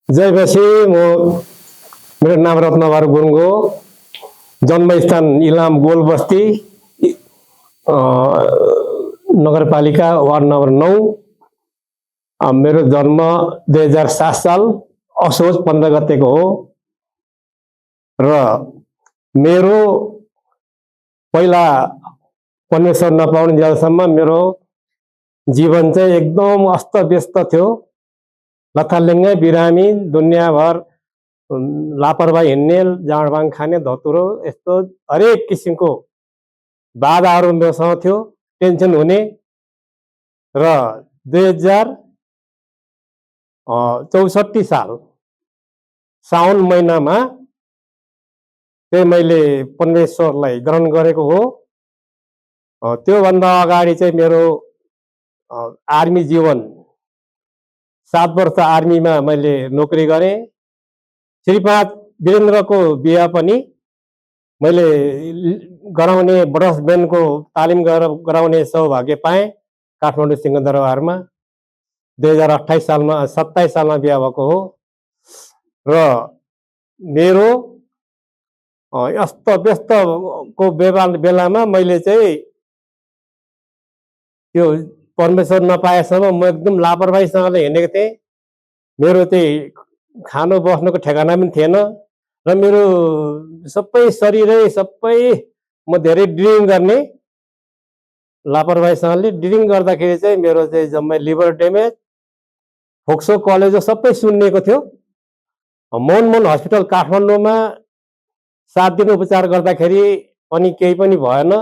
जयपछि मेरो नाम रत्नबहादुर गुरुङ, जन्मस्थान इलाम गोलबस्ती, नगरपालिका वार्ड नम्बर 9। मेरो जन्म 2007 साल असोज 15 गतेको हो र मेरो पहिला परमेश्वर नपाउने जेलसम्म मेरो जीवन चाहिँ एकदम अस्तव्यस्त थियो। लथालिङ्गै बिरामी, दुनियाँभर लापरवाही हिँड्ने, जाँडभाङ खाने, धतुरो, यस्तो हरेक किसिमको बाधाहरू मेरोसँग थियो, टेन्सन हुने। र 2064 साल साउन महिनामा चाहिँ मैले परमेश्वरलाई ग्रहण गरेको हो। त्योभन्दा अगाडि चाहिँ मेरो आर्मी जीवन 7 वर्ष आर्मीमा मैले नोकरी गरेँ। श्रीपाद वीरेन्द्रको बिहा पनि मैले गराउने, ब्रस ब्यान्डको तालिम गराउने सौभाग्य पाएँ काठमाडौँ सिंहदरबारमा। 2028 सालमा 27 सालमा बिहा भएको हो। र मेरो अस्तव्यस्तको बेलामा मैले चाहिँ त्यो परमेश्वर नपाएसम्म म एकदम लापरवाहीसँगले हिँडेको थिएँ। मेरो चाहिँ खानु बस्नुको ठेगाना पनि थिएन र मेरो सबै शरीरै म धेरै ड्रिङ्क गर्ने लापरवाहीसँगले ड्रिङ्क गर्दाखेरि चाहिँ मेरो चाहिँ जम्मै लिभर ड्यामेज, फोक्सो, कलेजो सबै सुन्निएको थियो। मोहन हस्पिटल काठमाडौँमा 7 दिन उपचार गर्दाखेरि पनि केही पनि भएन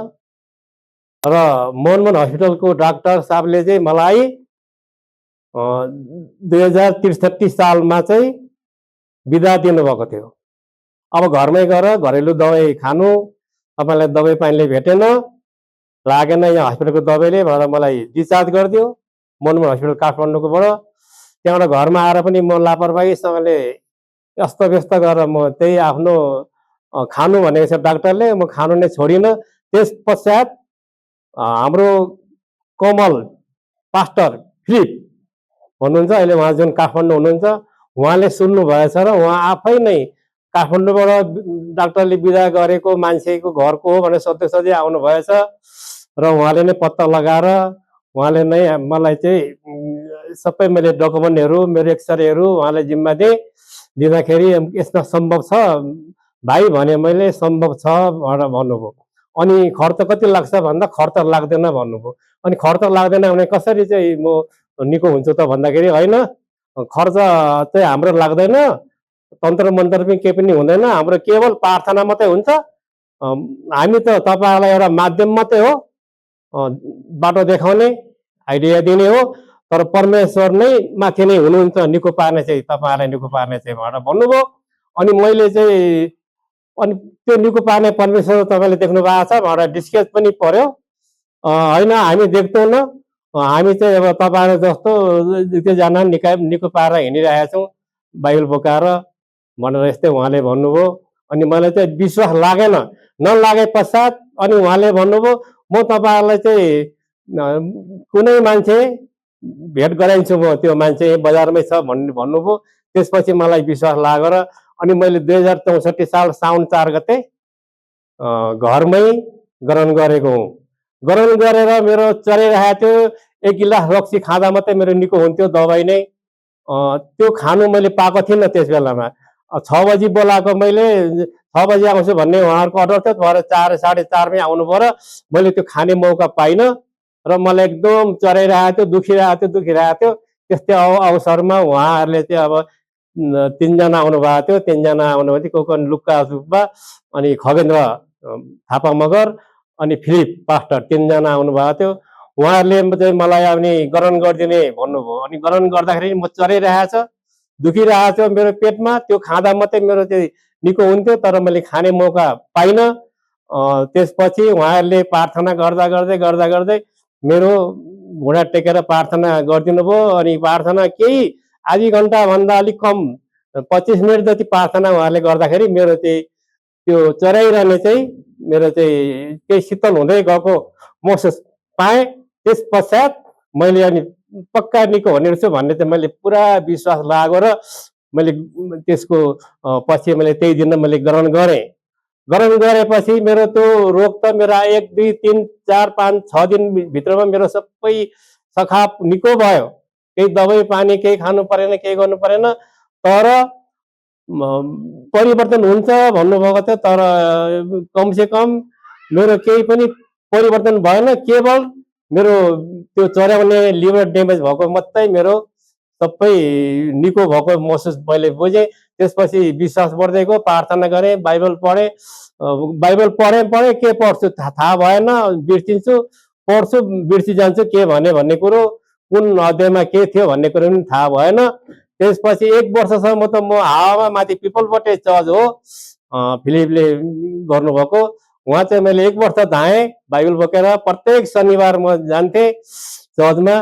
र मोहन हस्पिटलको डाक्टर साहबले चाहिँ मलाई 2063 सालमा चाहिँ बिदा दिनुभएको थियो। अब घरमै गएर घरेलु दबाई खानु, तपाईँलाई दबाई पानीले भेटेन, लागेन यहाँ हस्पिटलको दबाईले भनेर मलाई डिस्चार्ज गरिदियो मोहन हस्पिटल काठमाडौँकोबाट। त्यहाँबाट घरमा आएर पनि म लापरवाहीसँगले अस्तव्यस्त गरेर म त्यही आफ्नो खानु भनेको छ डाक्टरले, म खानु नै छोडिनँ। त्यस पश्चात हाम्रो कमल पास्टर फिलिप हुनुहुन्छ, अहिले उहाँ जुन काठमाडौँ हुनुहुन्छ, उहाँले सुन्नु भएछ र उहाँ आफै नै काठमाडौँबाट डाक्टरले बिदा गरेको मान्छेको घरको हो भनेर सोध्दै सोध्दै आउनु भएछ र उहाँले नै पत्ता लगाएर उहाँले नै मलाई चाहिँ सबै मैले डकुमेन्टहरू, मेरो एक्सरेहरू उहाँले जिम्मा दिँदाखेरि यसमा सम्भव छ भाइ भने मैले सम्भव छ भनेर भन्नुभयो। अनि खर्च कति लाग्छ भन्दा खर्च लाग्दैन भन्नुभयो। अनि खर्च लाग्दैन भने कसरी चाहिँ म निको हुन्छु त भन्दाखेरि होइन, खर्च चाहिँ हाम्रो लाग्दैन, तन्त्र मन्त्र पनि केही पनि हुँदैन, हाम्रो केवल प्रार्थना मात्रै हुन्छ। हामी त तपाईँहरूलाई एउटा माध्यम मात्रै हो, बाटो देखाउने, आइडिया दिने हो, तर परमेश्वर नै माथि नै हुनुहुन्छ निको पार्ने चाहिँ, तपाईँहरूलाई निको पार्ने चाहिँ भनेर भन्नुभयो। अनि मैले चाहिँ अनि त्यो निको पार्ने परमेश्वर तपाईँले देख्नु भएको छ भनेर डिस्कस पनि पर्यो। होइन हामी देख्दैनौँ, हामी चाहिँ अब तपाईँहरू जस्तो दुईजना निको पारेर हिँडिरहेका छौँ बाइबल बोकाएर भनेर यस्तै उहाँले भन्नुभयो। अनि मलाई चाहिँ विश्वास लागेन, नलागे पश्चात अनि उहाँले भन्नुभयो म तपाईँहरूलाई चाहिँ कुनै मान्छे भेट गराइन्छु, म त्यो मान्छे बजारमै छ भन्नुभयो। त्यसपछि मलाई विश्वास लागेर अनि मैले 2064 साल साउन 4 गते घरमै ग्रहण गरेको हुँ। ग्रहण गरेर मेरो चलिरहेको थियो, 1 गिलास रक्सी खाँदा मात्रै मेरो निको हुन्थ्यो दबाई नै। त्यो खानु मैले पाएको थिइनँ त्यस बेलामा। 6 बजी बोलाएको मैले, 6 बजी आउँछु भन्ने उहाँहरूको अर्डर थियो, भरे 4 साढे 4 मै आउनु पर्यो। मैले त्यो खाने मौका पाइनँ र मलाई एकदम चराइरहेको थियो, दुखिरहेको थियो। त्यस्तै अवसरमा उहाँहरूले चाहिँ अब 3 जना आउनु भएको थियो। 3 जना आउनुभयो, को लुक्का सुब्बा, अनि खगेन्द्र थापा मगर, अनि फिलिप पास्टर, 3 जना आउनु भएको थियो। उहाँहरूले चाहिँ मलाई अनि ग्रहण गरिदिने भन्नुभयो। अनि ग्रहण गर्दाखेरि म चराइरहेको छ, दुखिरहेको छ मेरो पेटमा, त्यो खाँदा मात्रै मेरो चाहिँ निको हुन्थ्यो, तर मैले खाने मौका पाइनँ। त्यसपछि उहाँहरूले प्रार्थना गर्दा मेरो घुँडा टेकेर प्रार्थना गरिदिनु भयो। अनि प्रार्थना केही आधी घन्टाभन्दा अलिक कम 25 मिनट जति प्रार्थना उहाँहरूले गर्दाखेरि मेरो चाहिँ त्यो चराइरहने चाहिँ मेरो चाहिँ केही शीतल हुँदै गएको महसुस पाएँ। त्यस पश्चात मैले अनि पक्का निको हुने रहेछु भन्ने चाहिँ मैले पुरा विश्वास लाग्यो र मैले त्यसको पछि मैले त्यही दिन मैले ग्रहण गरेँ। ग्रहण गरेपछि मेरो त्यो रोग त मेरा 1 2 3 4 5 6 दिन भित्रमा मेरो सबै सखाप निको भयो। केही दबाई पानी केही खानु परेन, केही गर्नु परेन। तर परिवर्तन हुन्छ भन्नुभएको थियो, तर कमसे कम मेरो केही पनि परिवर्तन भएन। केवल मेरो त्यो चर्याउने लिभर ड्यामेज भएको मात्रै मेरो सबै निको भएको महसुस मैले बुझेँ। त्यसपछि विश्वास बढ्दै गयो, प्रार्थना गरेँ, बाइबल पढेँ। बाइबल पढेँ के पढ्छु थाहा भएन, बिर्सिन्छु, पढ्छु बिर्सिजान्छु, के भन्ने कुरो कुन अध्यायमा के थियो भन्ने कुरो पनि थाहा भएन। त्यसपछि 1 वर्षसम्म त म हावामा माथि पिपलपट्टि चर्च हो फिलिपले गर्नुभएको, उहाँ चाहिँ मैले 1 वर्ष धाएँ बाइबल बोकेर। प्रत्येक शनिबार म जान्थेँ चर्चमा।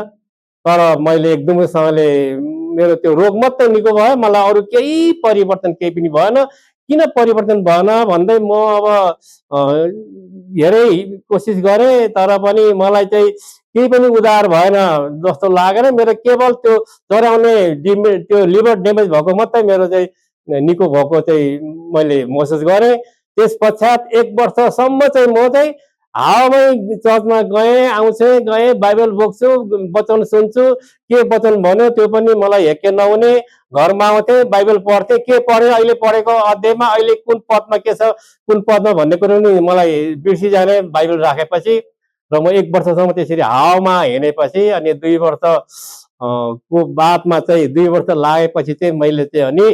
तर मैले एकदमैसँगले मेरो त्यो रोग मात्रै निको भयो, मलाई अरू केही परिवर्तन केही पनि भएन। किन परिवर्तन भएन भन्दै म अब धेरै कोसिस गरेँ, तर पनि मलाई चाहिँ केही पनि उद्धार भएन जस्तो लागेर मेरो केवल त्यो चर्याउने त्यो लिभर ड्यामेज भएको मात्रै मेरो चाहिँ निको भएको चाहिँ मैले महसुस गरेँ। त्यस पश्चात 1 वर्षसम्म चाहिँ म चाहिँ हावामै चर्चमा गएँ गएँ, बाइबल बोक्छु, वचन सुन्छु, के वचन भन्यो त्यो पनि मलाई हेक्के नहुने। घरमा आउँथेँ, बाइबल पढ्थेँ, के पढ्यो अहिले पढेको अध्यायमा अहिले कुन पदमा के छ, कुन पदमा भन्ने कुरो पनि मलाई बिर्सिजाने बाइबल राखेपछि। र म 1 वर्षसम्म त्यसरी हावामा हिँडेपछि अनि 2 वर्ष को बादमा चाहिँ 2 वर्ष लागेपछि चाहिँ मैले चाहिँ अनि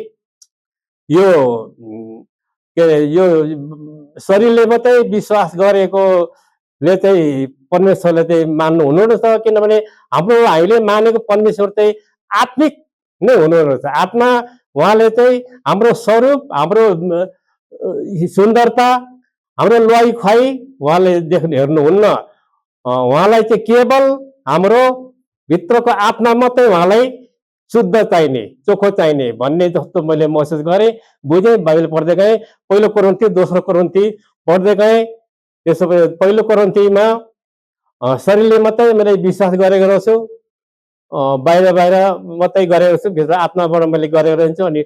यो के अरे यो शरीरले मात्रै विश्वास गरेकोले चाहिँ परमेश्वरले चाहिँ मान्नु हुनु रहेछ। किनभने हाम्रो हामीले मानेको परमेश्वर चाहिँ आत्मिक नै हुनु रहेछ। आत्मा उहाँले चाहिँ हाम्रो स्वरूप, हाम्रो सुन्दरता, हाम्रो लुवाई खुवाई उहाँले देख्नु हेर्नुहुन्न। उहाँलाई चाहिँ केवल हाम्रो भित्रको आत्मा मात्रै उहाँलाई शुद्ध चाहिने, चोखो चाहिने भन्ने जस्तो मैले महसुस गरेँ, बुझेँ, बाइबल पढ्दै गएँ। पहिलो कोरिन्थी, दोस्रो कोरिन्थी पढ्दै गएँ। त्यसो भए पहिलो कोरिन्थीमा शरीरले मात्रै मैले विश्वास गरेको रहेछु, बाहिर मात्रै गरेको छु, भित्र आत्माबाट मैले गरेको रहन्छु। अनि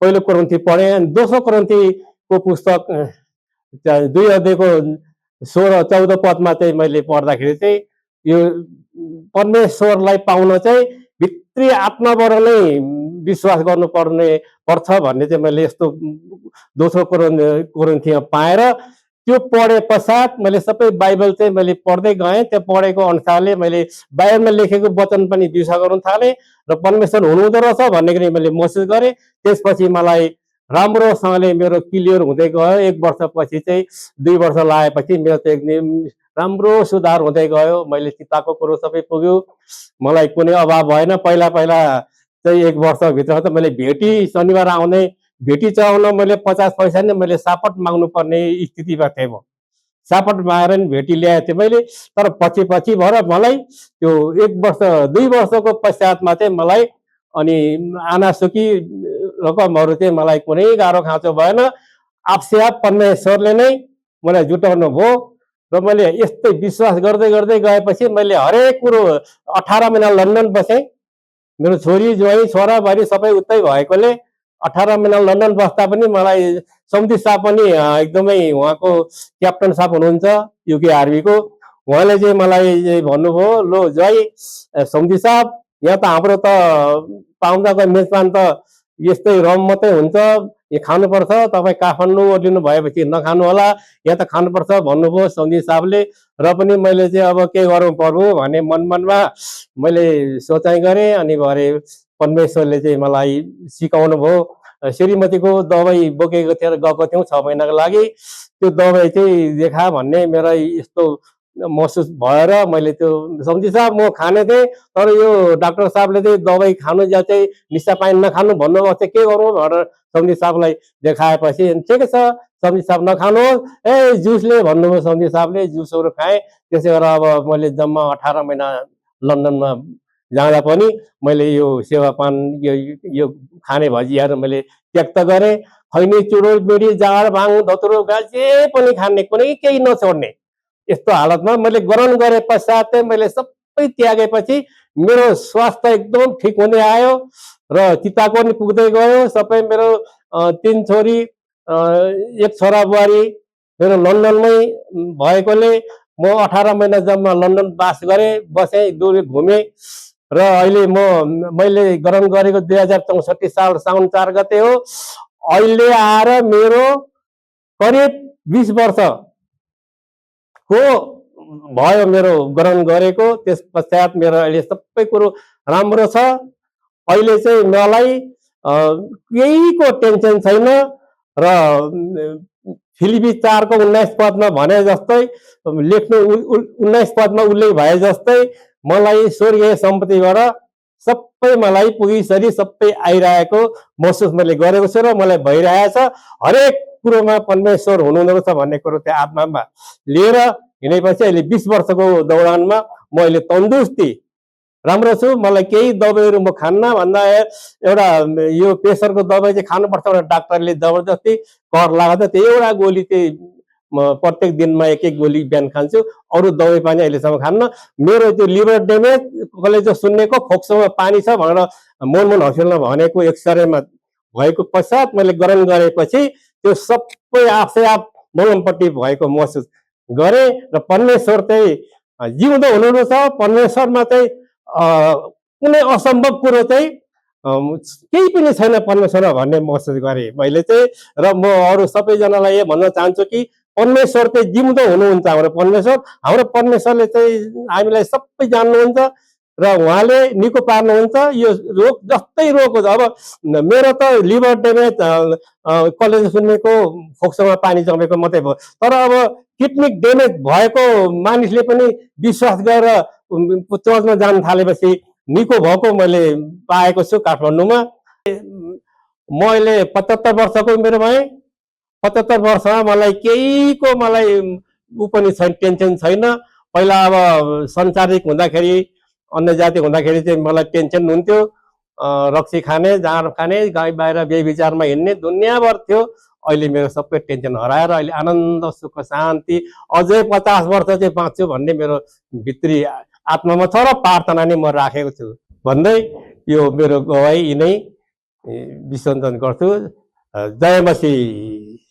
पहिलो कोरिन्थी पढेँ। अनि दोस्रो कोरिन्थीको पुस्तक 2 अध्यायको 16 14 पदमा चाहिँ मैले पढ्दाखेरि चाहिँ यो परमेश्वरलाई पाउन चाहिँ भित्री आत्माबाट नै विश्वास पर्छ भन्ने चाहिँ मैले यस्तो दोस्रो कोरिन्थीमा पाएर त्यो पढे पश्चात मैले सबै बाइबल चाहिँ मैले पढ्दै गएँ। त्यो पढेको अनुसारले मैले बाइबलमा लेखेको वचन पनि विश्वास गर्न थालेँ र परमेश्वर हुनुहुँदो रहेछ भन्ने कुरो मैले महसुस गरेँ। त्यसपछि मलाई राम्रोसँगले मेरो क्लियर हुँदै गयो। 1 वर्षपछि चाहिँ 2 वर्ष लागेपछि मेरो चाहिँ एकदम राम्रो सुधार हुँदै गयो। मैले चिताको कुरो सबै पुग्यो, मलाई कुनै अभाव भएन। पहिला चाहिँ 1 वर्षभित्र त मैले भेटी शनिबार आउने, भेटी चढाउन मैले 50 पैसा नै मैले सापट माग्नु पर्ने स्थितिमा थिएँ। म सापट मागेर नि भेटी ल्याएको थिएँ मैले। तर पछि भएर मलाई त्यो 1 वर्ष 2 वर्षको पश्चातमा चाहिँ मलाई अनि आनासुकी रकमहरू चाहिँ मलाई कुनै गाह्रो खाँचो भएन। आपसे आप परमेश्वरले नै मलाई जुटाउनु भयो र मैले यस्तै विश्वास गर्दै गएपछि मैले हरेक कुरो 18 महिना लन्डन बसेँ। मेरो छोरी ज्वाइँ छोरा बुहारी सबै उतै भएकोले 18 महिना लन्डन बस्दा पनि मलाई समिति साहब पनि एकदमै उहाँको क्याप्टन साहब हुनुहुन्छ युके आर्मीको, उहाँले चाहिँ मलाई भन्नुभयो, लो ज्वाइँ समिति साहब यहाँ त हाम्रो त पाहुनाको मेजबान त यस्तै रम मात्रै हुन्छ, यो खानुपर्छ, तपाईँ काठमाडौँ ओर्लिनु भएपछि नखानु होला, यहाँ त खानुपर्छ भन्नुभयो समिति साहबले। र पनि मैले चाहिँ अब के गरौँ पर्यो भने मनमा मैले सोचाइ गरेँ। अनि भरे परमेश्वरले चाहिँ मलाई सिकाउनु भयो। श्रीमतीको दबाई बोकेको थिएँ र गएको थियौँ 6 महिनाको लागि। त्यो दबाई चाहिँ देखा भन्ने मेरो यस्तो महसुस भएर मैले त्यो समिति साहब म खाने थिएँ, तर यो डाक्टर साहबले चाहिँ दबाई खानु या चाहिँ निसा पानी नखानु भन्नुभएको थियो, के गरौँ भनेर समिति साहबलाई देखाएपछि ठिकै छ समिति साहब नखानुहोस्, जुसले भन्नुभयो समिति साहबले, जुसहरू खाएँ। त्यसै गरेर अब मैले जम्मा 18 महिना लन्डनमा जाँदा पनि मैले यो सेवापान यो खाने भजियाहरू मैले त्यक्त गरेँ। खैनी चुरोट बिडी जाँड भाङ धतुरो गाल जे पनि खाने, कुनै केही नछोड्ने। यस्तो हालतमा मैले ग्रहण गरे पश्चात चाहिँ मैले सबै त्यागेपछि मेरो स्वास्थ्य एकदम ठिक हुँदै आयो र चिताको पनि पुग्दै गयो। सबै मेरो 3 छोरी, 1 छोरा बुहारी मेरो लन्डनमै भएकोले म 18 महिना जम्मा लन्डन बास गरेँ, बसेँ, दुबई घुमेँ र अहिले मैले ग्रहण गरेको 2064 साल साउन 4 गते हो। अहिले आएर मेरो करिब 20 वर्ष को भयो मेरो ग्रहण गरेको। त्यस पश्चात मेरो अहिले सबै कुरो राम्रो छ। अहिले चाहिँ मलाई केहीको टेन्सन छैन र फिलिपी 4 को 19 पदमा भने जस्तै लेख्नु 19 पदमा उल्लेख भए जस्तै मलाई स्वर्गीय सम्पत्तिबाट सबै मलाई पुगिसरी सबै आइरहेको महसुस मैले गरेको छु र मलाई भइरहेछ। हरेक कुरोमा परमेश्वर हुनुहुँदो रहेछ भन्ने कुरो त्यो आत्मामा लिएर हिँडेपछि अहिले 20 वर्षको दौडानमा म अहिले तन्दुरुस्ती राम्रो छु। मलाई केही दबाईहरू म खान्न भन्दा एउटा यो प्रेसरको दबाई चाहिँ खानुपर्छ भनेर डाक्टरले जबरजस्ती कर लगाएको थियो। एउटा गोली चाहिँ म प्रत्येक दिनमा 1-1 गोली बिहान खान्छु। अरू दबाई पानी अहिलेसम्म खान्न। मेरो त्यो लिभर ड्यामेज कसले चाहिँ सुन्नेको खोक्सोमा पानी छ भनेर मोहन हस्पिटलमा भनेको एक्सरेमा भएको पश्चात मैले ग्रहण गरेपछि त्यो सबै आफै आफ मलमपट्टि भएको महसुस गरेँ र परमेश्वर चाहिँ जिउँदो हुनुहुन्छ। परमेश्वरमा चाहिँ कुनै असम्भव कुरो चाहिँ केही पनि छैन परमेश्वर भन्ने महसुस गरेँ मैले चाहिँ। र म अरू सबैजनालाई यो भन्न चाहन्छु कि परमेश्वर चाहिँ जिउँदो हुनुहुन्छ। हाम्रो परमेश्वरले चाहिँ हामीलाई सबै जान्नुहुन्छ र उहाँले निको पार्नुहुन्छ। यो रोग जस्तै रोग अब मेरो त लिभर ड्यामेज कलेज सुन्नेको फोक्सोमा पानी जमेको मात्रै भयो, तर अब किडनी ड्यामेज भएको मानिसले पनि विश्वास गरेर चर्चमा जान थालेपछि निको भएको मैले पाएको छु काठमाडौँमा। म अहिले 75 वर्षको उमेर भएँ। 75 वर्षमा मलाई केहीको मलाई ऊ पनि छैन, टेन्सन छैन। पहिला अब संसारिक हुँदाखेरि अन्य जाति हुँदाखेरि चाहिँ मलाई टेन्सन हुन्थ्यो। रक्सी खाने, जाँड खाने, गाई बाहिर बेविचारमा हिँड्ने दुनियाँभर थियो। अहिले मेरो सबै टेन्सन हराएर अहिले आनन्द सुख शान्ति अझै 50 वर्ष चाहिँ बाँच्छु भन्ने मेरो भित्री आत्मामा छ र प्रार्थना नै म राखेको छु भन्दै यो मेरो गवाई यिनै विसर्जन गर्छु। जय मसीह।